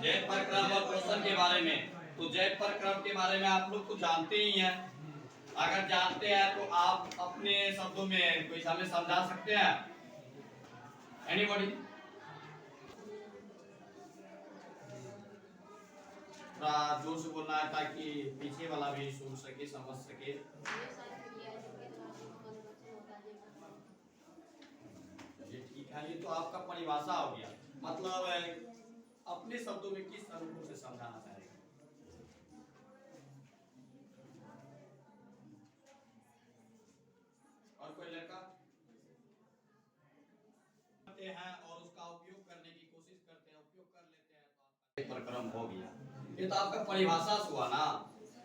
जैव प्रक्रम और पोषण के बारे में, तो जैव प्रक्रम के बारे में आप लोग तो जानते ही हैं। अगर जानते हैं तो आप अपने शब्दों में कोई हमें समझा सकते हैं? एनीबॉडी? थोड़ा जोर से बोलना है ताकि पीछे वाला भी सुन सके, समझ सके। चलिए ठीक है, ये तो आपका परिभाषा हो गया। मतलब अपने शब्दों में किस रूप से समझाना चाहेगा? और कोई लड़का करते हैं और उसका उपयोग करने की कोशिश करते हैं, उपयोग कर लेते हैं, तो आपका प्रक्रम हो गया। ये तो आपका परिभाषा हुआ ना।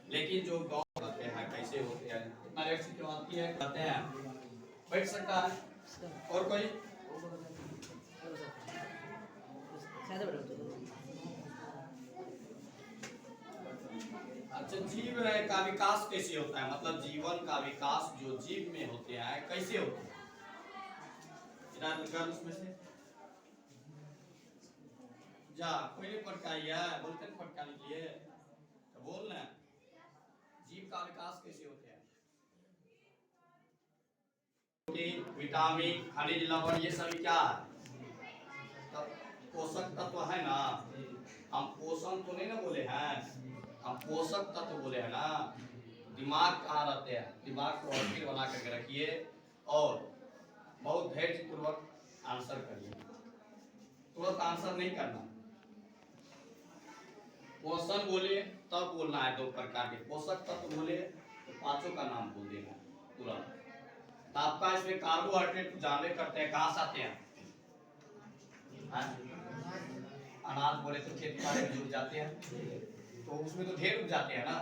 लेकिन जो गौ करते हैं कैसे होते हैं, इतना रेट से क्यों आती है करते हैं, बैठ सकता है। और कोई? अच्छा, जीव का विकास कैसे होता है? मतलब जीवन का विकास जो जीव में होते हैं कैसे होते हैं? उसमें से जा कोई ने पटकाइया बोलते हैं, पटकाने के लिए तो बोल ना, जीव का विकास कैसे होते हैं? विटामिन, खनिज लवण, ये सभी क्या है? पोषक तत्व है ना। हम पोषण तो नहीं ना बोले हैं, हम पोषक तत्व बोले हैं ना। दिमाग कहाँ रहते हैं? दिमाग को स्थिर बना करके रखिए और बहुत धैर्य पूर्वक आंसर करिए। तुरंत आंसर नहीं करना। पोषण बोले तब बोलना है, दो प्रकार के पोषक तत्व बोले तो पांचों का नाम बोल देना तुरंत। तो आपका इसमें कार्बोहाइड्रेट जानवे करते हैं कहाँ से आते हैं? अनाज बोले तो खेती बाड़ी में जुड़ जाते हैं, तो उसमें तो ढेर उग जाते हैं ना।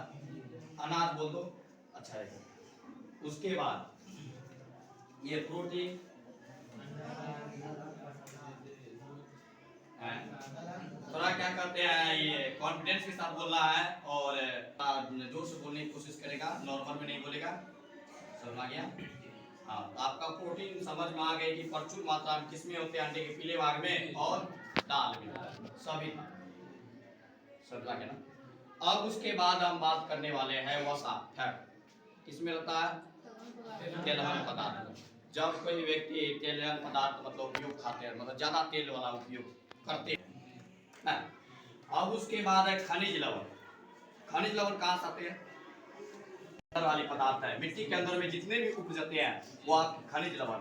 अनाज बोल दो, अच्छा है। उसके बाद ये प्रोटीन, थोड़ा क्या करते हैं, ये कॉन्फिडेंस के साथ बोलना है और जोर से बोलने की कोशिश करेगा, नॉर्मल में नहीं बोलेगा। समझ आ गया? हाँ, आपका प्रोटीन समझ में आ गई कि प्रचुर मात्रा में किसमें होते हैं? अंडे के पीले भाग में और दाल में, सभी समझ आ गया ना। अब उसके बाद हम बात करने वाले हैं वसा, फैट। किसमें रहता है? तेलहन पदार्थ। जब कोई व्यक्ति तेलहन पदार्थ मतलब उपयोग खाते हैं, मतलब ज्यादा तेल वाला उपयोग करते हैं। अब उसके बाद है खनिज लवण। खनिज लवण कहाँ से आते हैं? वाली पदार्थ है, मिट्टी के अंदर में जितने भी उग जाते हैं वो आप खनिज लवण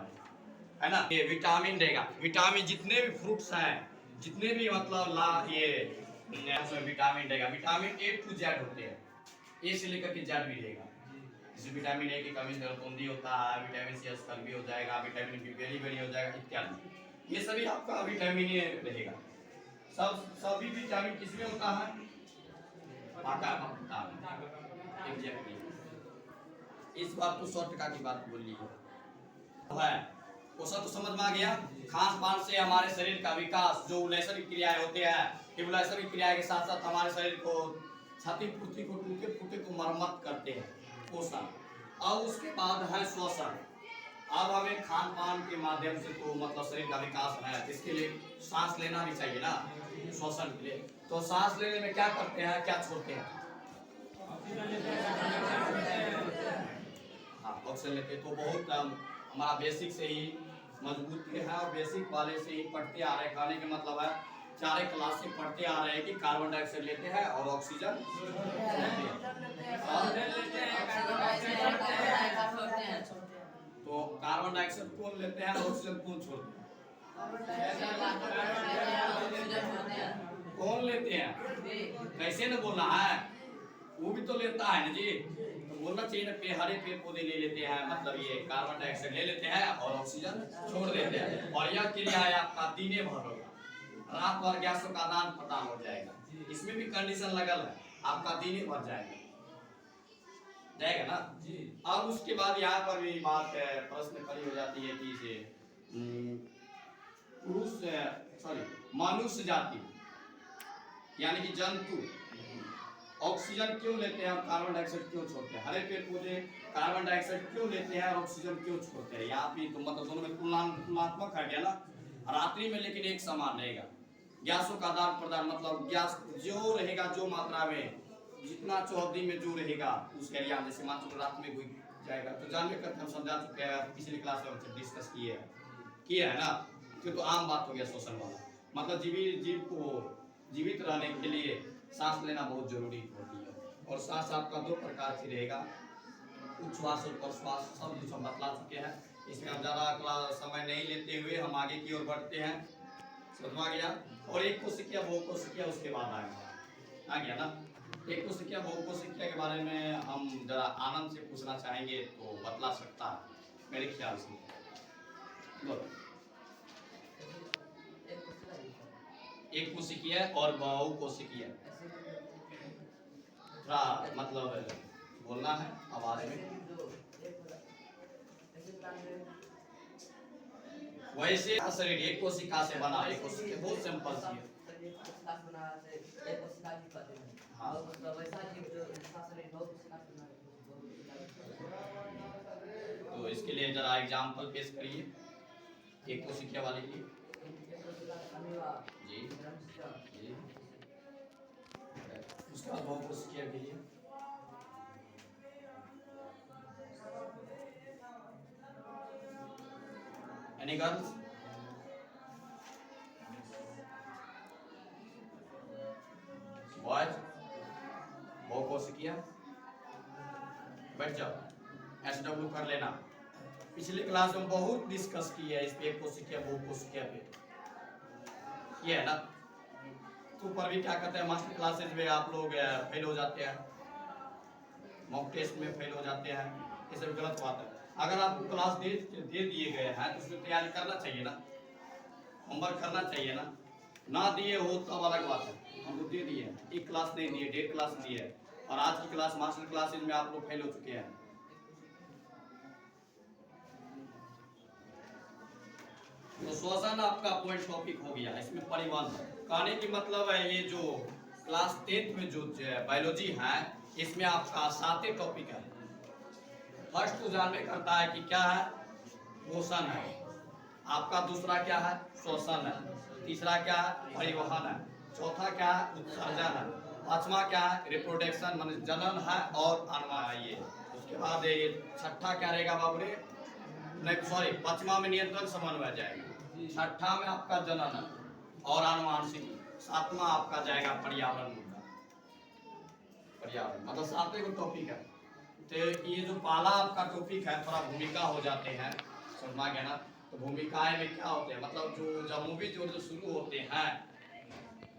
है ना। ये विटामिन देगा, विटामिन जितने भी फ्रूट्स हैं, जितने भी मतलब ये विटामिन देगा। विटामिन ए टू जेड होते हैं, ए से लेकर के जेड भी देगा। जैसे विटामिन ए की कमी से रतौंधी होता है, विटामिन सी स्कर्वी हो जाएगा, विटामिन बी बेरी हो जाएगा इत्यादि। ये सभी आपका विटामिन ए रहेगा। सभी विटामिन किसमें होता है? एग्जैक्टली। इस बात को 100% की बात बोली है। पोषण तो समझ में आ गया। खान पान से हमारे शरीर का विकास, जो उलेशन की क्रियाएं होते हैं, उलेशन की क्रिया के साथ साथ हमारे शरीर को क्षतिपूर्ति को, टूटे फूटे को मरम्मत करते हैं, पोषण। अब उसके बाद है श्वसन। अब हमें खान पान के माध्यम से तो मतलब शरीर का विकास है, इसके लिए सांस लेना भी चाहिए ना, श्वसन के लिए। तो सांस लेने में क्या करते हैं, क्या छोड़ते हैं? हाँ, ऑक्सीजन लेते। तो बहुत हमारा बेसिक से ही मजबूत है और बेसिक वाले से ही पढ़ते आ रहे हैं। खाने का मतलब है 4 क्लास से पढ़ते आ रहे हैं कि कार्बन डाइऑक्साइड लेते हैं और ऑक्सीजन तो कार्बन डाइऑक्साइड कौन लेते हैं, ऑक्सीजन कौन छोड़ते हैं? कौन लेते हैं? कैसे न बोलना है, वो भी तो लेता है ना जी। तो बोलना चाहिए ना, हरे पेड़ पौधे ले लेते हैं, मतलब ये कार्बन डाइऑक्साइड ले लेते हैं और ऑक्सीजन छोड़ देते हैं। और यह क्रिया है आपका दिने भर होगा, रात भर गैसों का आदान प्रदान हो जाएगा। इसमें भी कंडीशन लगल है, आपका दिने भर जाएगा ना जी। अब उसके बाद यहाँ पर भी बात प्रश्न खड़ी हो जाती है कि इसे मनुष्य जाति यानी कि जंतु ऑक्सीजन क्यों लेते हैं और कार्बन डाइऑक्साइड क्यों छोड़ते हैं? हरे पेड़ पौधे कार्बन डाइऑक्साइड क्यों लेते हैं और ऑक्सीजन क्यों छोड़ते हैं? यहाँ भी तो मतलब दोनों में तुलनात्मक है क्या ना। रात्रि में लेकिन एक समान रहेगा, गैसों का आदान प्रदान मतलब गैस जो रहेगा, जो मात्रा में जितना चौहद्दी में जो रहेगा उस एरिया में, जैसे मान लो रात में कोई जाएगा तो जानवे करके हम समझा चुके हैं, पिछली क्लास में हमसे डिस्कस किए है ना। तो आम बात हो गया श्वसन वाला, मतलब जीव को जीवित रहने के लिए सांस लेना बहुत जरूरी होती है। और सांस आपका दो प्रकार से रहेगा, उच्छ्वास और प्रश्वास, सब कुछ हम बतला चुके हैं। इसमें हम ज़्यादा समय नहीं लेते हुए हम आगे की ओर बढ़ते हैं, समझ में आ गया। और एक कोशिकीय बहु कोशिकीय उसके बाद आएगा, आ गया ना। एक कोशिकीय बहु कोशिकीय के बारे में हम जरा आनंद से पूछना चाहेंगे तो बतला सकता है मेरे ख्याल से। बोलो। एक कोशिकीय और बहु कोशिकीय, थोड़ा मतलब बोलना है आवाज में। वैसे शरीर एक कोशिका से बना, एक कोशिका बहुत सिंपल सी है। हाँ। तो इसके लिए जरा एग्जाम्पल पेश करिए एक कोशिका वाले की। जी जी। उसके बाद बहु कोशिकीय के लिए एनी गर्ल्स? बॉयज? बहु कोशिकीय बैठ जाओ, SW कर लेना। पिछली क्लास में बहुत डिस्कस किया है इस पे, एक कोशिकीय बहु कोशिकीय पे किया है ना। तो पर भी क्या कहते हैं, मास्टर क्लासेज में आप लोग फेल हो जाते हैं, मॉक टेस्ट में फेल हो जाते हैं, ये सब गलत बात है। अगर आपको क्लास दे दिए गए हैं तो उसमें तैयारी करना चाहिए ना, होमवर्क करना चाहिए ना। ना दिए हो तब अलग बात है, हम तो दे दिए हैं, एक क्लास नहीं दिए, 1.5 क्लास दिए है, और आज की क्लास मास्टर क्लासेज में आप लोग फेल हो चुके हैं। तो श्वसन आपका पॉइंट टॉपिक हो गया। इसमें परिवहन कहने की मतलब है, ये जो क्लास 10th में जो बायोलॉजी है इसमें आपका 7 टॉपिक है। फर्स्ट तो जानवे करता है कि क्या है, पोषण है, आपका दूसरा क्या है, श्वसन है, तीसरा क्या है, परिवहन है, चौथा क्या है, उत्सर्जन है, पांचवा क्या है, रिप्रोडक्शन मान जनन है और अनुमान है। ये उसके बाद ये छठा क्या रहेगा बाबू रे, नहीं सॉरी, पांचवा में नियंत्रण समन्वय जाएगा, छठा में आपका जनन और आनुवांशिकी, सातवां आपका जाएगा पर्यावरण मुद्दा, पर्यावरण मतलब 7 को टॉपिक है। तो ये जो पहला आपका टॉपिक है थोड़ा भूमिका हो जाते हैं, समझ गया ना। तो भूमिकाएं में क्या होते हैं, मतलब जो जब मूवी जो शुरू होते हैं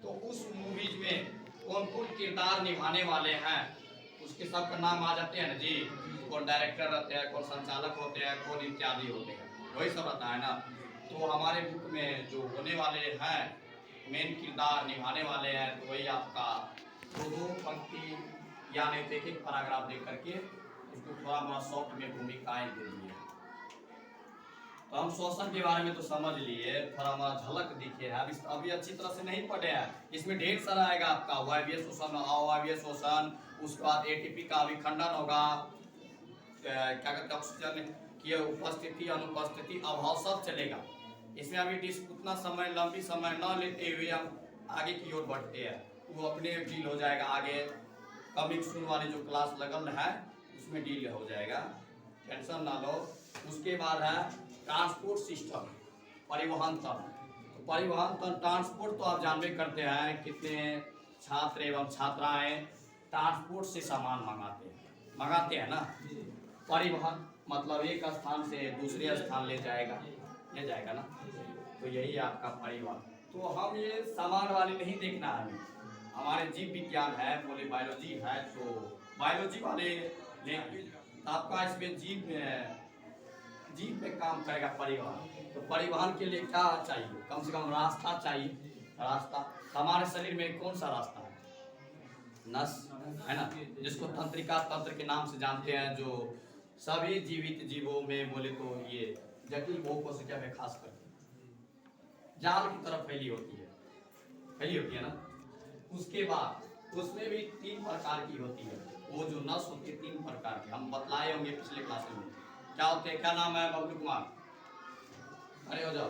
तो उस मूवीज में कौन कौन किरदार निभाने वाले हैं उसके सबका नाम आ जाते हैं ना जी। कौन डायरेक्टर रहते हैं, कौन संचालक होते हैं, कौन इत्यादि होते हैं, वही सब रहता है ना। तो हमारे बुक में जो होने वाले हैं मेन किरदार निभाने वाले हैं, तो वही आपका दो पंक्ति यानी एक एक पैराग्राफ देख करके इसको थोड़ा बहुत शॉर्ट में भूमिकाएं दे दिए। तो हम श्वसन के बारे में तो समझ लिए, थोड़ा हमारा झलक दिखे है, अभी अच्छी तरह से नहीं पढ़े हैं। इसमें ढेर सारा आएगा आपका वायवीय श्वसन, अवायवीय श्वसन, उसके बाद एटीपी का विखंडन होगा, क्या कहते हैं ऑक्सीजन की उपस्थिति अनुपस्थिति अभाव सब चलेगा इसमें। अभी उतना समय लंबी समय न लेते हुए हम आगे की ओर बढ़ते हैं, वो अपने डील हो जाएगा आगे। कमिंग सून वाली जो क्लास लगल है उसमें डील हो जाएगा, टेंशन ना लो। उसके बाद है ट्रांसपोर्ट सिस्टम, परिवहन तंत्र। तो परिवहन तंत्र ट्रांसपोर्ट तो आप जानबे करते हैं, कितने छात्र एवं छात्राएं ट्रांसपोर्ट से सामान मंगाते हैं ना। परिवहन मतलब एक स्थान से दूसरे स्थान ले जाएगा ना, तो यही आपका परिवहन। तो हम ये सामान वाले नहीं देखना है, हमारे जीव विज्ञान है, बोले बायोलॉजी है, तो बायोलॉजी वाले लेंगे आपका इसमें जीव पे काम करेगा परिवहन। तो परिवहन के लिए क्या चाहिए, कम से कम रास्ता चाहिए। रास्ता हमारे शरीर में कौन सा रास्ता है, नस है ना, जिसको तंत्रिका तंत्र के नाम से जानते हैं, जो सभी जीवित जीवों में बोले तो ये जटिल बहुकोशिकीय में खास करके जाल की तरफ फैली होती है ना। उसके बाद उसमें भी 3 प्रकार की होती है, वो जो नस होती है 3 प्रकार की, हम बतलाए होंगे पिछले क्लास में क्या होते हैं। क्या नाम है बबलू कुमार, अरे हो जाओ।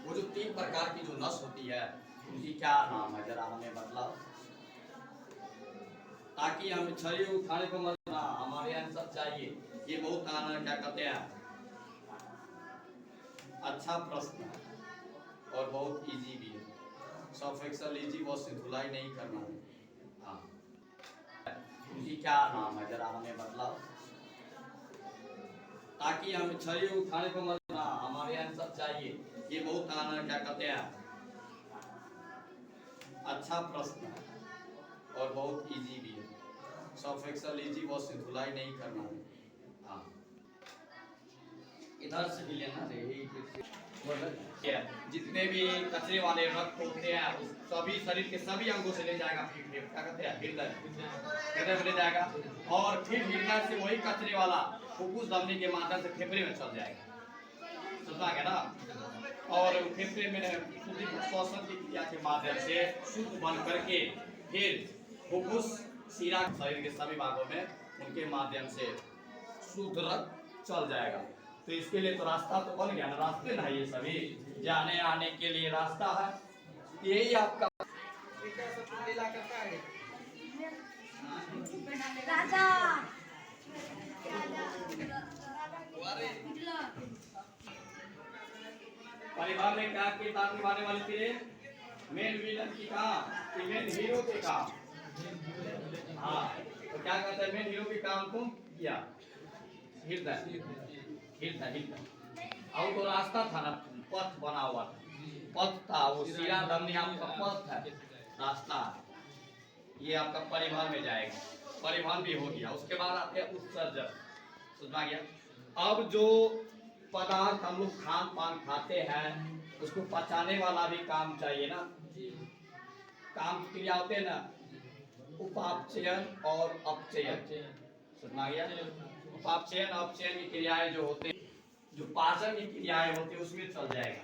वो जो 3 प्रकार की जो नस होती है उनकी क्या नाम है जरा हमें बतलाओ, ताकि हम छड़ी उठाने को मत ना, हमारे आंसर चाहिए। ये बहुत क्या कहते हैं, अच्छा प्रश्न है और बहुत इजी भी है। सफिक्सल इजी, बहुत से धुलाई नहीं करना है। हाँ, उनकी क्या नाम है जरा हमें बतलाओ, ताकि हम छड़ी उठाने को मत ना, हमारे आंसर चाहिए। ये बहुत क्या कहते हैं, अच्छा प्रश्न है और बहुत इजी भी है। सफिक्सल इजी, बहुत से धुलाई नहीं करना है। हाँ, इधर से भी लेना जितने भी कचरे वाले रक्त होते हैं सभी शरीर के सभी अंगों से ले जाएगा, फिर क्या कहते हैं हृदय में ले जाएगा, और फिर हृदय से वही कचरे वाला फुफ्फुस धमनी के माध्यम से फेफड़े में चल जाएगा, समझा गया ना। और फेफड़े में श्वसन की क्रिया के माध्यम से शुद्ध बन करके फिर फुफ्फुस शिरा शरीर के सभी भागों में उनके माध्यम से शुद्ध रक्त चल जाएगा। तो इसके लिए तो रास्ता तो बन गया ना, रास्ते ना ये सभी जाने आने के लिए रास्ता है। यही आपका परिवार में क्या किरदार निभाने वाले थे, मेन विलन की काम, मेन हीरो के काम। हाँ, तो क्या कहते हैं, मेन हीरो के काम को किया हृदय, और तो रास्ता था ना, पथ बना हुआ था, पथ था वो शिरा धमनी आपका पथ है, रास्ता। ये आपका परिवहन में जाएगा, परिवहन भी हो गया। उसके बाद आते हैं उत्सर्जन, समझा गया। अब जो पदार्थ हम लोग खान पान खाते हैं उसको पचाने वाला भी काम चाहिए ना, काम क्रिया होते हैं ना, उपापचयन और अपचयन, समझा गया। उपापचयन अपचयन की क्रियाएं जो होते हैं, जो पाचन की क्रियाएं होती है उसमें चल जाएगा,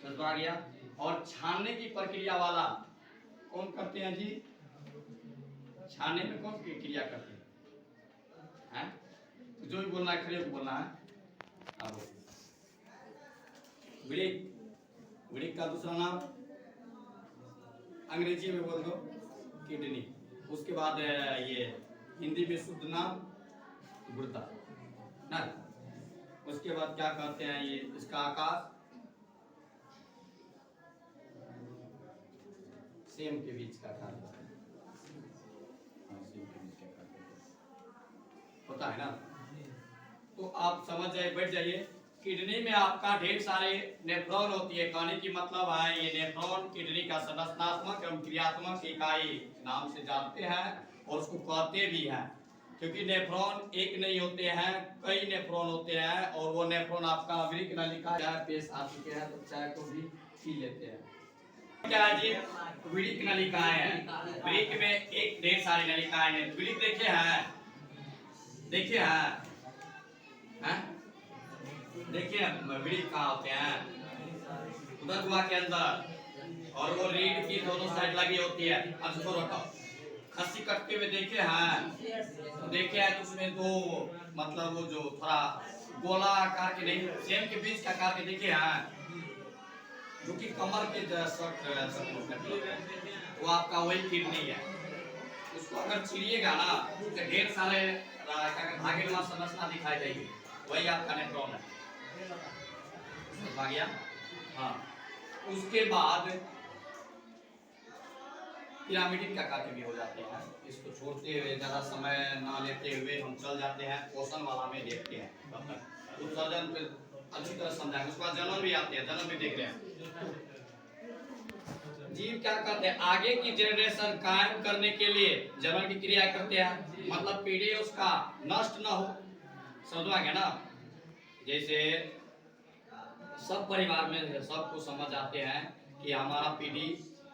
समझा गया। और छानने की प्रक्रिया वाला कौन करते हैं जी, छानने में कौन की क्रिया करते हैं, तो जो भी बोलना है खड़े बोलना है। अब वृक्क का दूसरा नाम अंग्रेजी में बोल दो किडनी, उसके बाद ये हिंदी में शुद्ध नाम गुर्दा ना, उसके बाद क्या कहते हैं ये इसका आकार सेम के बीच का आकार होता है ना। तो आप समझ जाए, बैठ जाइए। किडनी में आपका ढेर सारे नेफ्रॉन होती है, कहने की मतलब है ये नेफ्रॉन किडनी का संरचनात्मक एवं क्रियात्मक इकाई नाम से जानते हैं और उसको कहते भी हैं, क्योंकि नेफ्रॉन एक नहीं होते हैं, कई नेफ्रॉन होते हैं। और वो नेफ्रॉन आपका वृक्क नलिका चाहे पेश आ चुके हैं तो चाय को भी पी लेते हैं। क्या है जी, वृक्क नलिकाएं हैं, वृक्क में एक ढेर सारी नलिकाएं हैं। वृक्क देखे हैं, देखिए हैं, देखिए वृक्क कहाँ होते हैं, उधर गुहा के अंदर, और वो रीढ़ की दोनों साइड लगी होती है। खस्सी कटते हुए देखे हैं, तो देखे हैं तो उसमें दो मतलब वो जो थोड़ा गोला आकार के नहीं, सेम के बीच का आकार के देखे हैं, जो कि कमर के वो आपका वही किडनी है। उसको अगर छिड़िएगा ना तो ढेर सारे धागेनुमा संरचना दिखाई देगी, वही आपका नेफ्रॉन है, समझ गया। हाँ, उसके बाद पिरामिडिक का कार्य भी हो जाते हैं। इसको छोड़ते हुए ज्यादा समय ना लेते हुए हम चल जाते हैं पोषण वाला में देखते हैं, तब तक उत्सर्जन पे अच्छी तरह समझाएंगे। उसके बाद जनन भी आते हैं, जनन भी देख रहे हैं। जीव क्या करते हैं, आगे की जनरेशन कायम करने के लिए जनन की क्रिया करते हैं, मतलब पीढ़ी उसका नष्ट न हो, समझ गया ना। जैसे सब परिवार में सबको समझ आते हैं कि हमारा पीढ़ी,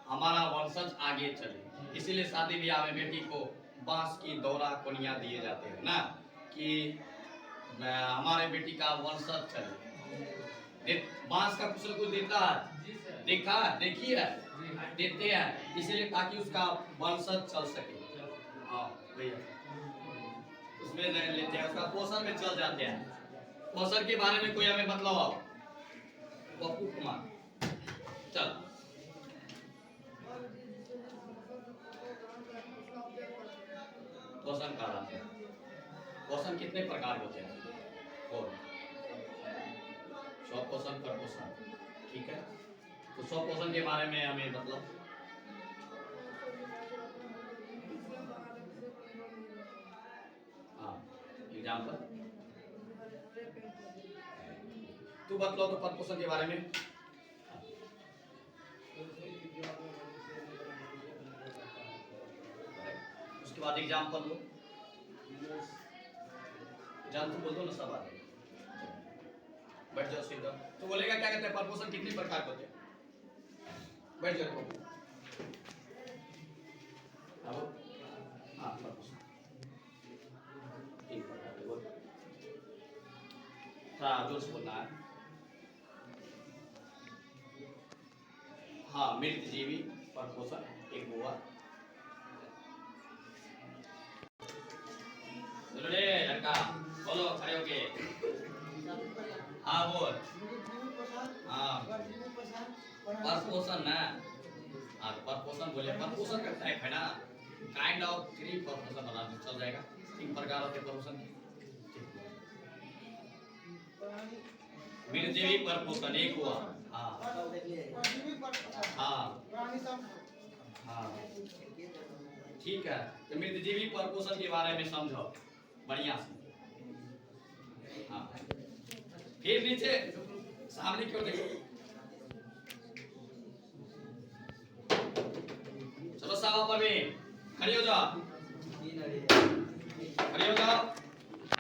हमारा वंशज आगे चले, इसीलिए शादी ब्याह में बेटी को बांस की दौरा कोनिया दिए जाते हैं ना, कि हमारे बेटी का वंशज चले। बांस का कुछ कुछ देता है, देखा देखिए देते हैं, इसीलिए ताकि उसका वंशज चल सके। हाँ भैया, उसमें लेते हैं, उसका पोषण में चल जाते हैं। पोषण के बारे में कोई हमें मतलब पप्पू कुमार स्वपोषण कितने प्रकार के होते हैं? और स्वपोषण परपोषण, ठीक है। तो स्वपोषण के बारे में हमें मतलब हाँ एग्जाम्पल तू बतलाओ तो परपोषण के बारे में। उसके बाद एग्जाम्पल लो, एग्जाम्पल बोल दो ना सब आगे। बैठ जाओ सीधा। तो बोलेगा क्या कहते हैं परपोषण कितने प्रकार के होते हैं? बैठ जाओ। अब हाँ परपोषण तीन प्रकार के बोल, थोड़ा जोर से बोलना है। हाँ मृतजीवी परपोषण एक हुआ। चलो रे लड़का बोलो खड़े होके। हाँ बोल। हाँ परपोषण ना, हाँ परपोषण बोले, परपोषण का टाइप है ना, काइंड ऑफ थ्री परपोषण बना दो चल जाएगा। तीन प्रकार होते परपोषण। मृतजीवी परपोषण एक हुआ। हाँ हाँ हाँ ठीक है। तो मृतजीवी परपोषण के बारे में समझो बढ़िया से। हाँ फिर नीचे सामने क्यों देखो, चलो सावा परवीन खड़ी हो जाओ, खड़ी हो जाओ।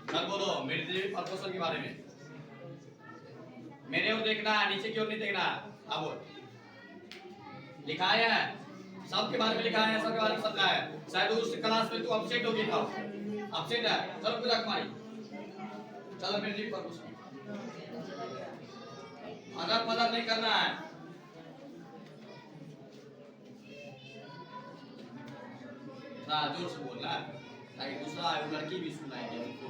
चल बोलो मृतजीवी परपोषण के बारे में। मेरे ओर देखना है, नीचे की ओर नहीं देखना। हाँ बोल। लिखा है सबके बारे में, लिखा है सबके बारे में समझा है। शायद उस क्लास में तू अपसेट होगी था, अपसेट है। चलो पूजा कुमारी चलो मृतजीवी परपोषण, अदर पदर नहीं करना है। जोर से बोलना है ताकि दूसरा लड़की भी सुनाएगी उनको।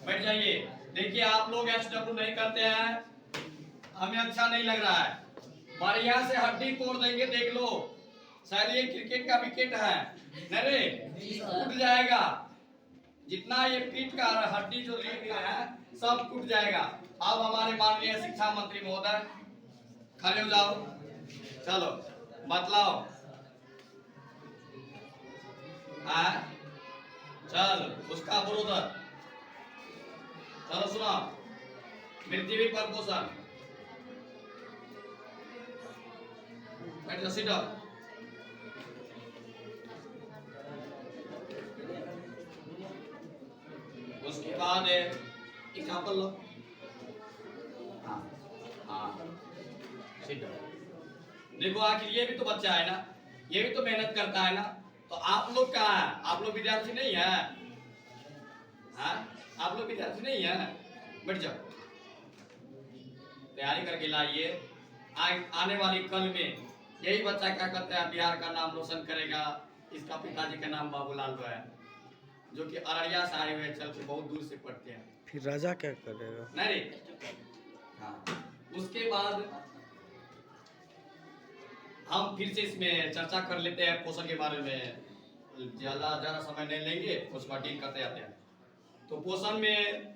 बैठ जाइए। देखिए आप लोग एचडब्ल्यू नहीं करते हैं, हमें अच्छा नहीं लग रहा है। बढ़िया से हड्डी तोड़ देंगे देख लो, शायद ये क्रिकेट का विकेट है अरे टूट जाएगा। जितना ये पीठ का हड्डी जो रीढ़ का है सब टूट जाएगा। अब हमारे माननीय शिक्षा मंत्री महोदय खड़े हो जाओ, चलो बतलाओ। चल उसका बुरोधर चलो सुना। मृतजीवी परपोषण बैठ जाओ, सिट अप। उसके बाद एग्जाम्पल लो। हाँ हाँ सिट अप। देखो आखिर ये भी तो बच्चा है ना, ये भी तो मेहनत करता है ना। तो आप लोग कहाँ है? आप लोग विद्यार्थी नहीं है? हाँ आप लोग विद्यार्थी नहीं है? बैठ जाओ, तैयारी करके लाइए। आने वाली कल में यही बच्चा क्या करता है, बिहार का नाम रोशन करेगा। इसका पिताजी का नाम बाबूलाल है, जो कि अररिया से आए हुए चल के बहुत दूर से पढ़ते हैं। फिर राजा क्या करेगा? नहीं हाँ उसके बाद हम फिर से इसमें चर्चा कर लेते हैं पोषण के बारे में। ज्यादा समय नहीं लेंगे, उसके बाद डील करते जाते हैं। तो पोषण में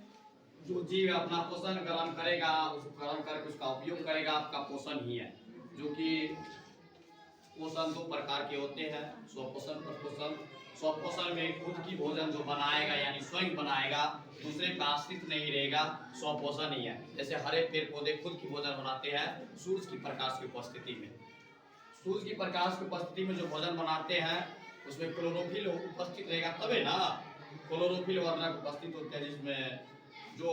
जो जीव अपना पोषण ग्रहण करेगा, उसको ग्रहण करके उसका उपयोग करेगा, आपका पोषण ही है। जो कि पोषण दो प्रकार के होते हैं, स्वपोषण परपोषण। स्वपोषण में खुद की भोजन जो बनाएगा यानी स्वयं बनाएगा, दूसरे का आश्रित नहीं रहेगा, स्वपोषण ही है। जैसे हरे पेड़ पौधे खुद की भोजन बनाते हैं सूर्य की प्रकाश की उपस्थिति में। सूर्य की प्रकाश की उपस्थिति में जो भोजन बनाते हैं उसमें क्लोरोफिल उपस्थित रहेगा तबे ना। क्लोरोफिल वर्णक उपस्थित होते हैं, जिसमें जो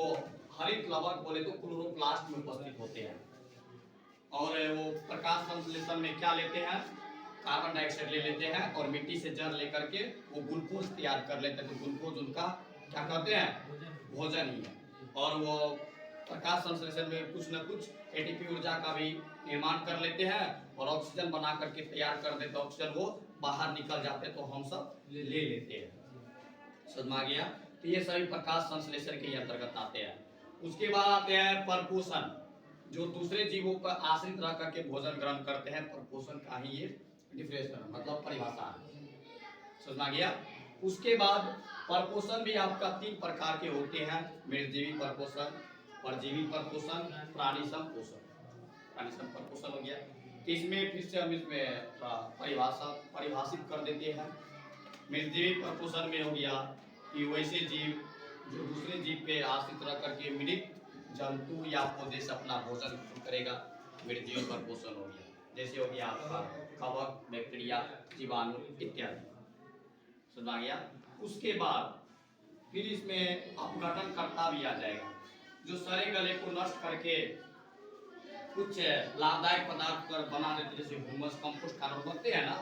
हरित लवक बोले तो क्लोरोप्लास्ट में उपस्थित होते हैं। और वो प्रकाश संश्लेषण में क्या लेते हैं, कार्बन डाइऑक्साइड ले लेते हैं और मिट्टी से जड़ लेकर के वो ग्लूकोज तैयार कर लेते हैं। तो ग्लूकोज उनका क्या कहते हैं, भोजन ही है। और वो प्रकाश संश्लेषण में कुछ न कुछ एटीपी ऊर्जा का भी निर्माण कर लेते हैं और ऑक्सीजन बना करके तैयार कर देते हैं। ऑक्सीजन वो बाहर निकल जाते हैं तो हम सब ले लेते हैं। समझ में आ गया? तो ये सभी प्रकाश संश्लेषण के अंतर्गत आते हैं। उसके बाद आते हैं परपोषण, जो दूसरे जीवों पर आश्रित रह करके भोजन ग्रहण करते हैं, परपोषण का ही ये डिफरेंशियल मतलब परिभाषा है, समझ आ गया। उसके बाद परपोषण भी आपका 3 प्रकार के होते हैं, मृतजीवी परपोषण, परजीवी परपोषण, प्राणी संपोषण। प्राणी संपोषण हो गया, तो इसमें फिर से हम इसमें परिभाषित कर देते हैं। मृतजीवी परपोषण में हो गया कि वैसे जीव जो दूसरे जीव पे आश्रित रह करके मृत जंतु या पौधे से अपना भोजन करेगा, मृतजीवी परपोषण हो गया। जैसे हो गया आपका कवक, बैक्टीरिया, जीवाणु इत्यादि, समझ आ गया। उसके बाद फिर इसमें अपघटन करता भी आ जाएगा, जो सड़े गले को नष्ट करके कुछ लाभदायक पदार्थ पर बना देते, जैसे ह्यूमस कंपोस्ट खाद बनते हैं ना,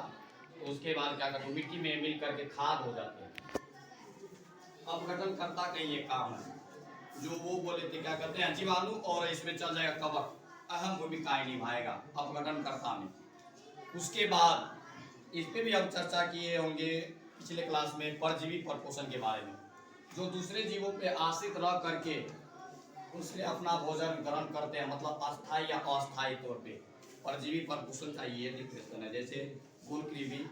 तो उसके बाद क्या करते हैं मिट्टी में मिल करके खाद हो जाते हैं। अपघटन करता का ये काम है, जो वो बोले थे क्या कहते हैं जीवाणु, और इसमें चल जाएगा कवक, अहम भूमिकाएं निभाएगा अपघटन करता में। उसके बाद इस पे भी हम चर्चा किए होंगे पिछले क्लास में परजीवी परपोषण के बारे में, जो दूसरे जीवों पे आश्रित रह करके उससे अपना भोजन ग्रहण करते हैं, मतलब अस्थायी या अस्थायी तौर पे परजीवी परपोषण का ये डिफरेंशियल है। जैसे गोलकृमि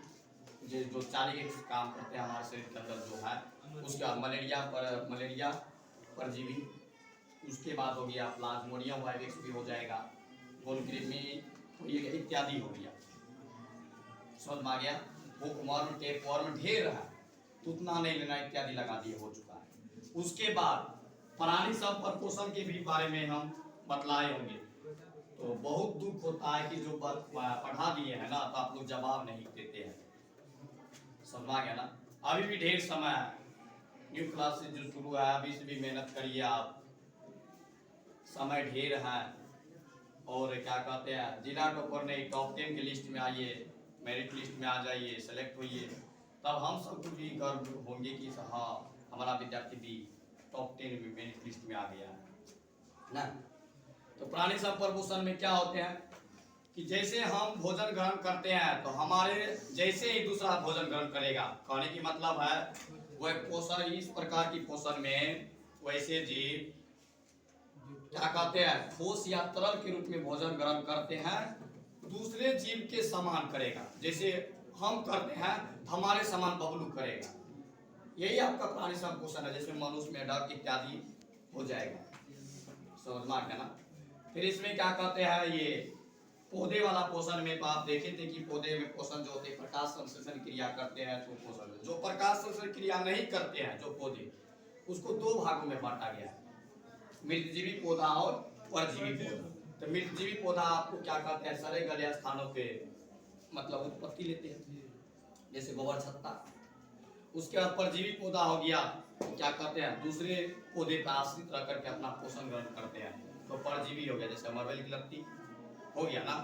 जो चाली के काम करते हैं हमारे शरीर के अंदर जो है, उसके बाद मलेरिया परजीवी, उसके बाद हो गया प्लाज्मोडियम वायरस भी हो जाएगा, गोलकृमि इत्यादि हो गया, समझ में आ गया। वो वर्म, टेप वर्म ढेर है तो उतना नहीं लेना, इत्यादि लगा दिए, हो चुका है। उसके बाद प्राणी संपोषण के भी बारे में हम बतलाए होंगे। तो बहुत दुख होता है कि जो पढ़ा दिए हैं ना तो आप लोग जवाब नहीं देते हैं, समझ आ गया ना। अभी भी ढेर समय है, न्यू क्लास से जो शुरू है अभी से भी मेहनत करिए आप, समय ढेर है। और क्या कहते हैं जिला टॉपर नहीं, टॉप 10 की लिस्ट में आइए, मेरिट लिस्ट में आ जाइए, सेलेक्ट होइए, तब हम सबको भी गर्व होंगे कि हाँ हमारा विद्यार्थी भी टॉप 10 में मेरिट लिस्ट में आ गया है ना। तो प्राणी संपोषण में क्या होते हैं कि जैसे हम भोजन ग्रहण करते हैं तो हमारे जैसे ही दूसरा भोजन ग्रहण करेगा, कहने की मतलब है वह पोषण, इस प्रकार की पोषण में वैसे जीव क्या कहते हैं ठोस या तरल के रूप में भोजन ग्रहण करते हैं, दूसरे जीव के समान करेगा। जैसे हम करते हैं हमारे समान बबलू करेगा, यही आपका प्राणी संपोषण है। जैसे मनुष्य, मेढक इत्यादि हो जाएगा, समझ में आ गया ना। फिर इसमें क्या कहते हैं ये पौधे वाला पोषण में तो आप देखे थे कि पौधे में पोषण जो होते हैं प्रकाश संश्लेषण क्रिया करते हैं, तो पोषण जो प्रकाश संश्लेषण क्रिया नहीं करते हैं जो पौधे, उसको 2 भागों में बांटा गया है, मृतजीवी पौधा और परजीवी पौधा। तो मृतजीवी पौधा आपको क्या कहते हैं सड़े गले स्थानों पे मतलब उत्पत्ति लेते हैं, जैसे गोबर छत्ता। उसके बाद परजीवी पौधा हो गया, क्या कहते हैं दूसरे पौधे पर आश्रित रह करके अपना पोषण ग्रहण करते हैं, तो परजीवी हो गया, जैसे मरबेल की लत्ती हो गया ना।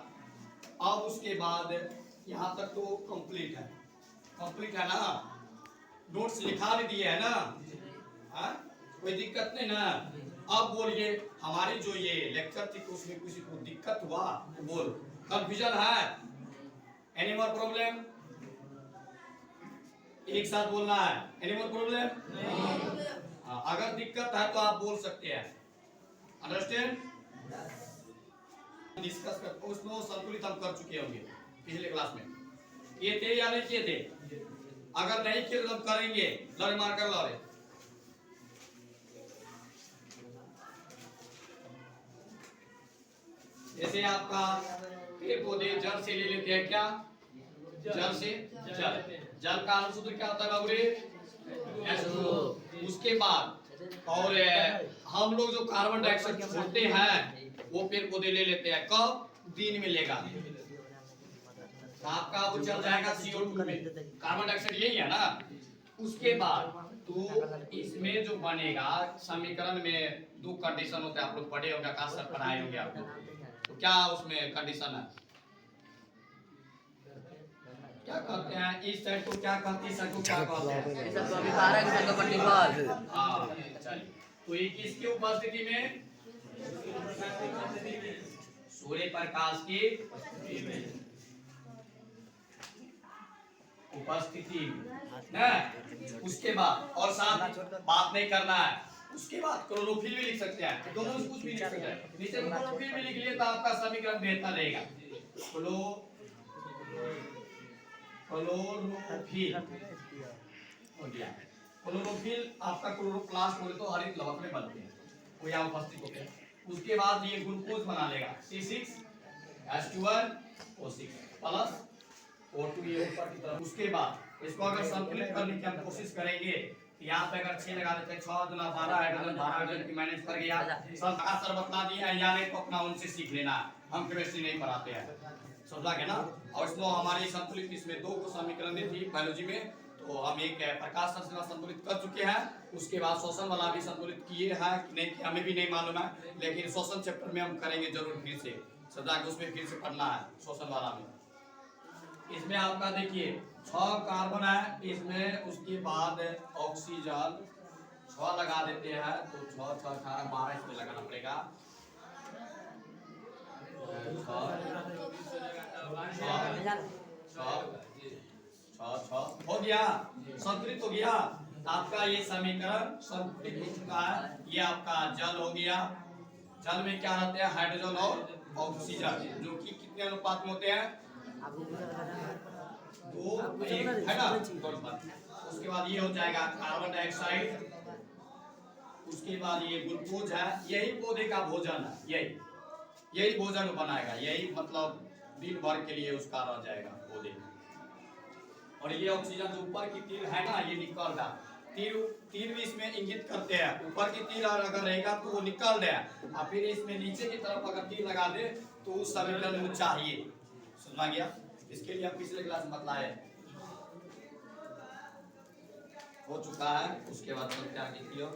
अब उसके बाद यहाँ तक तो कंप्लीट है ना, नोट्स लिखा भी दिए है ना, हाँ कोई दिक्कत नहीं ना। अब बोलिए हमारी जो ये लेक्चर थी उसमें किसी को दिक्कत हुआ तो बोल, कंफ्यूजन है, एनी मोर प्रॉब्लम, एक साथ बोलना है, एनी मोर प्रॉब्लम। हाँ, अगर दिक्कत है तो आप बोल सकते हैं, अंडरस्टैंड। डिस्कस कर उसको संतुलित हम कर चुके होंगे पिछले क्लास में, किए थे या नहीं किए थे? अगर नहीं किए तो हम करेंगे, लड़ मार कर लड़े। जैसे आपका पेड़ पौधे जल से ले लेते हैं, क्या जल से जल का अनुसूत्र क्या होता है बाबू? H2O। उसके बाद और हम लोग जो कार्बन डाइऑक्साइड छोड़ते हैं वो पेड़ पौधे ले लेते हैं, कब? दिन में लेगा, आपका वो चल जाएगा CO2 में, कार्बन डाइऑक्साइड यही है ना। उसके बाद तो इसमें जो बनेगा समीकरण में 2 कंडीशन होते हैं, आप लोग पढ़े होंगे, आकाश सर पढ़ाए होंगे आपको। तो क्या उसमें कंडीशन है, क्या कहते हैं इस साइड को क्या कहते हैं, इस साइड को क्या कहते हैं? इस सब अभिकारक इस सब प्रतिफल। हां चलिए, तो ये किसकी उपस्थिति में? सूर्य प्रकाश की उपस्थिति ना। उसके बाद और साथ बात नहीं करना है, उसके बाद क्लोरोफिल भी लिख सकते हैं, दोनों में कुछ भी लिख सकते हैं, नीचे में क्लोरोफिल भी लिख लिए तो आपका समीकरण बेहतर रहेगा। क्लो क्लोरोफिल हो गया। क्लोरोफिल आपका क्लोरोप्लास्ट बोले तो हरित लवक में बनते हैं, वो यहाँ उपस्थित होते हैं। उसके बाद ये ग्लूकोज बना लेगा C6H12O6 प्लस O2 ये ऊपर की तरफ। उसके बाद इसको अगर संतुलित करने की हम कोशिश करेंगे, यहाँ पे अगर 6 लगा देते हैं, 6 दूना 12 हाइड्रोजन की मैनेज कर गया। सब सर बतला दिया है, या नहीं तो अपना उनसे सीख लेना, हम केमिस्ट्री नहीं पढ़ाते हैं, समझा गया ना। और इसमें हमारी संतुलित इसमें 2 को समीकरण दी थी बायोलॉजी में, तो हम एक प्रकाश संरचना संतुलित कर चुके हैं। उसके बाद श्वसन वाला भी संतुलित किए हैं कि नहीं, हमें भी नहीं मालूम है, लेकिन श्वसन चैप्टर में हम करेंगे जरूर फिर से, समझा के उसमें फिर से पढ़ना है श्वसन वाला में। इसमें आपका देखिए 6 कार्बन है इसमें, उसके बाद ऑक्सीजन 6 लगा देते हैं, तो 6 6 18 12 इसमें लगाना पड़ेगा। 6 हो गया, संतुलित हो गया आपका। ये समीकरण संतुलित हो चुका है। ये आपका जल हो गया। जल में क्या रहते हैं, हाइड्रोजन और ऑक्सीजन, जो कि कितने अनुपात में होते हैं, 2:1 है ना। उसके बाद ये हो जाएगा कार्बन डाइऑक्साइड। उसके बाद ये ग्लूकोज है, यही पौधे का भोजन है, यही भोजन बनाएगा, यही मतलब दिन भर के लिए उसका रह जाएगा पौधे। और ये ऑक्सीजन जो ऊपर की तीर है ना, ये निकल रहा, तीर भी इसमें इंगित करते हैं, ऊपर की तीर अगर रहेगा तो वो निकल रहा है, और फिर इसमें नीचे की तरफ अगर तीर लगा दे तो उस समीकरण में चाहिए, सुना गया। इसके लिए आप पिछले क्लास में बताए हो चुका है। उसके बाद क्या कीजिए,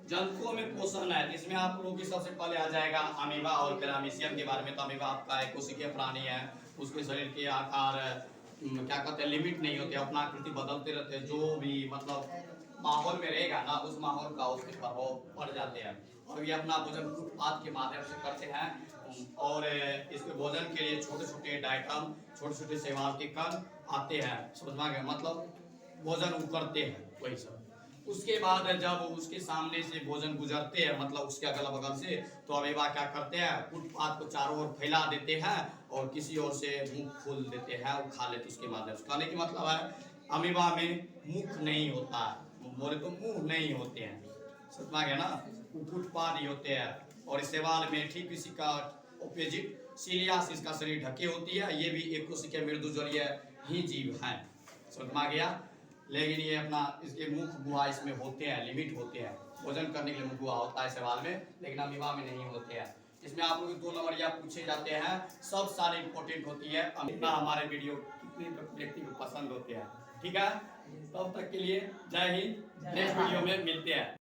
जंतुओं में पोषण है, इसमें आप लोगों की सबसे पहले आ जाएगा अमीबा और पैरामीशियम के बारे में। तो अमीबा आपका एक कोशिकीय प्राणी है, उसके शरीर के आकार क्या कहते हैं, लिमिट नहीं होते, अपना आकृति बदलते रहते हैं, जो भी मतलब माहौल में रहेगा ना, उस माहौल का उसके प्रभाव पड़ जाते हैं। और ये अपना भोजन उत्पाद के माध्यम से करते हैं, और इसके भोजन के लिए छोटे छोटे डाइटम, छोटे छोटे शैवाल के कण आते हैं, समझ में गया, मतलब भोजन वो करते हैं वही सब। उसके बाद जब उसके सामने से भोजन गुजरते हैं, मतलब उसके अगल बगल से, तो अमीबा क्या करते हैं, उत्पाद को चारों ओर फैला देते हैं और किसी ओर से मुंह खोल देते हैं और खा लेते उसके माध्यम से। खाने की मतलब है अमीबा में मुख नहीं होता है, बोले तो मुंह नहीं होते हैं, समझ में गया ना, उत्पाद ही होते हैं। और इस शैवाल में ठीक इसी का ऑपोजिट सीलिया से इसका शरीर ढके होती है, ये भी एक कोशिकीय मृदुजलीय ही जीव है, समझ में गया। लेकिन ये अपना इसके मुख गुहा इसमें होते हैं, लिमिट होते हैं, भोजन करने के लिए मुख गुहा होता है सवाल में, लेकिन अमीबा में नहीं होते हैं। इसमें आप लोग 2 नंबरिया पूछे जाते हैं, सब सारे इंपॉर्टेंट होती है। इतना हमारे वीडियो कितने व्यक्ति को पसंद होते हैं, ठीक है। तब तक के लिए जय हिंद, नेक्स्ट वीडियो में मिलते हैं।